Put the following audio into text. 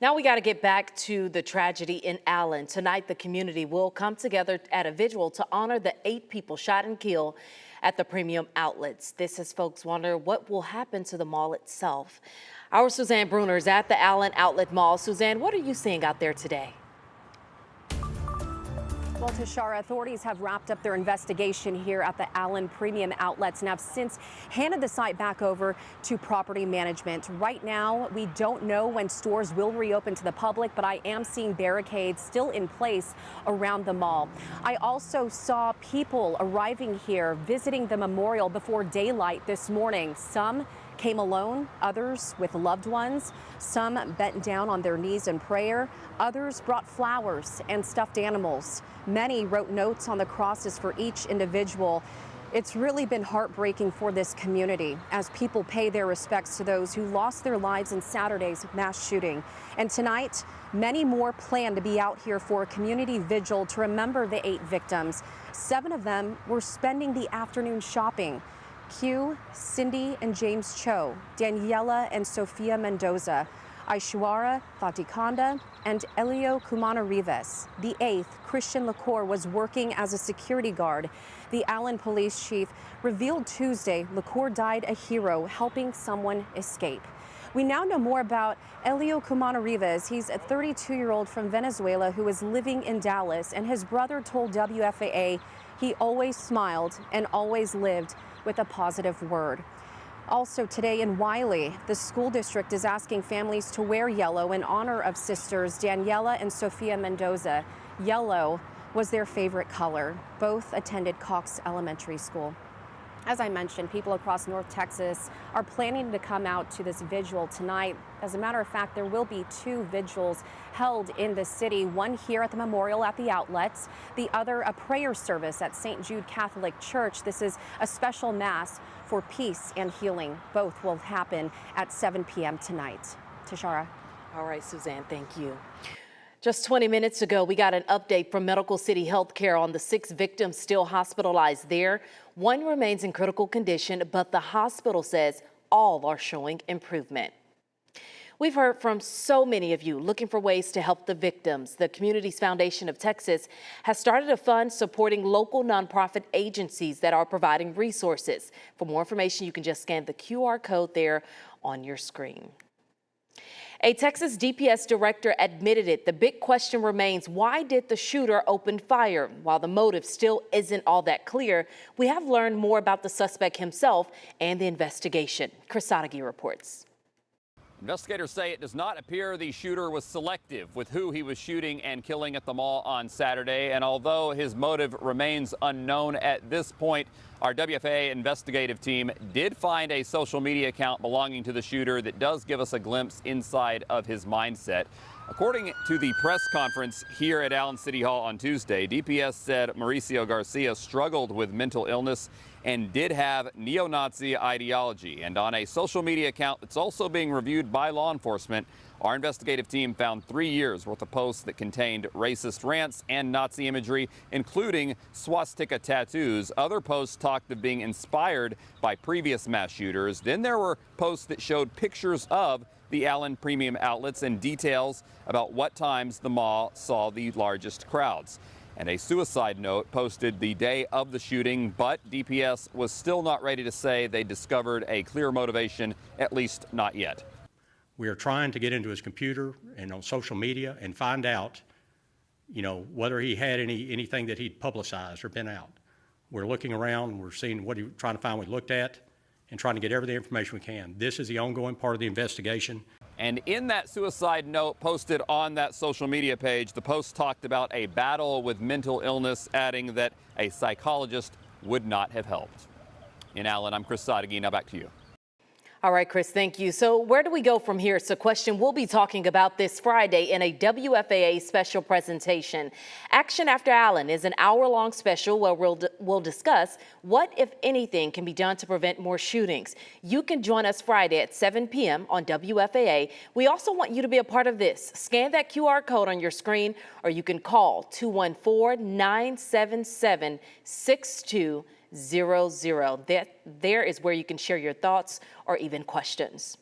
Now we got to get back to the tragedy in Allen. Tonight, the community will come together at a vigil to honor the 8 people shot and killed at the premium outlets. This as folks wonder what will happen to the mall itself. Our Suzanne Bruner is at the Allen Outlet Mall. Suzanne, what are you seeing out there today? Well, Tashara, authorities have wrapped up their investigation here at the Allen Premium Outlets and have since handed the site back over to property management. Right now, we don't know when stores will reopen to the public, but I am seeing barricades still in place around the mall. I also saw people arriving here visiting the memorial before daylight this morning. Some came alone, others with loved ones. Some bent down on their knees in prayer. Others brought flowers and stuffed animals. Many wrote notes on the crosses for each individual. It's really been heartbreaking for this community as people pay their respects to those who lost their lives in Saturday's mass shooting. And tonight, many more plan to be out here for a community vigil to remember the 8 victims. 7 of them were spending the afternoon shopping. Q, Cindy and James Cho, Daniela and Sofia Mendoza, Aishwara Thatikonda, and Elio Cumana Rivas. The 8th, Christian LaCour, was working as a security guard. The Allen police chief revealed Tuesday LaCour died a hero helping someone escape. We now know more about Elio Cumana Rivas. He's a 32-year-old from Venezuela who is living in Dallas, and his brother told WFAA he always smiled and always lived with a positive word. Also today in Wiley, the school district is asking families to wear yellow in honor of sisters Daniela and Sofia Mendoza. Yellow was their favorite color. Both attended Cox Elementary School. As I mentioned, people across North Texas are planning to come out to this vigil tonight. As a matter of fact, there will be 2 vigils held in the city, one here at the memorial at the outlets, the other a prayer service at St. Jude Catholic Church. This is a special mass for peace and healing. Both will happen at 7 p.m. tonight. Tashara. All right, Suzanne, thank you. Just 20 minutes ago, we got an update from Medical City Healthcare on the 6 victims still hospitalized there. 1 remains in critical condition, but the hospital says all are showing improvement. We've heard from so many of you looking for ways to help the victims. The Communities Foundation of Texas has started a fund supporting local nonprofit agencies that are providing resources. For more information, you can just scan the QR code there on your screen. A Texas DPS director admitted it. The big question remains, why did the shooter open fire? While the motive still isn't all that clear, we have learned more about the suspect himself and the investigation. Chris Sadeghi reports. Investigators say it does not appear the shooter was selective with who he was shooting and killing at the mall on Saturday. And although his motive remains unknown at this point, our WFAA investigative team did find a social media account belonging to the shooter that does give us a glimpse inside of his mindset. According to the press conference here at Allen City Hall on Tuesday, DPS said Mauricio Garcia struggled with mental illness and did have neo-Nazi ideology. And on a social media account that's also being reviewed by law enforcement, our investigative team found 3 years worth of posts that contained racist rants and Nazi imagery, including swastika tattoos. Other posts talked of being inspired by previous mass shooters. Then there were posts that showed pictures of the Allen Premium Outlets and details about what times the mall saw the largest crowds. And a suicide note posted the day of the shooting, but DPS was still not ready to say they discovered a clear motivation, at least not yet. We are trying to get into his computer and on social media and find out, whether he had anything that he'd publicized or been out. We're looking around, we're seeing what he's trying to find what we looked at and trying to get every the information we can. This is the ongoing part of the investigation. And in that suicide note posted on that social media page, the post talked about a battle with mental illness, adding that a psychologist would not have helped. In Allen, I'm Chris Sadeghi. Now back to you. All right, Chris, thank you. So where do we go from here? It's a question we'll be talking about this Friday in a WFAA special presentation. Action After Allen is an hour-long special where we'll discuss what, if anything, can be done to prevent more shootings. You can join us Friday at 7 p.m. on WFAA. We also want you to be a part of this. Scan that QR code on your screen, or you can call 214-977-6200. There is where you can share your thoughts or even questions.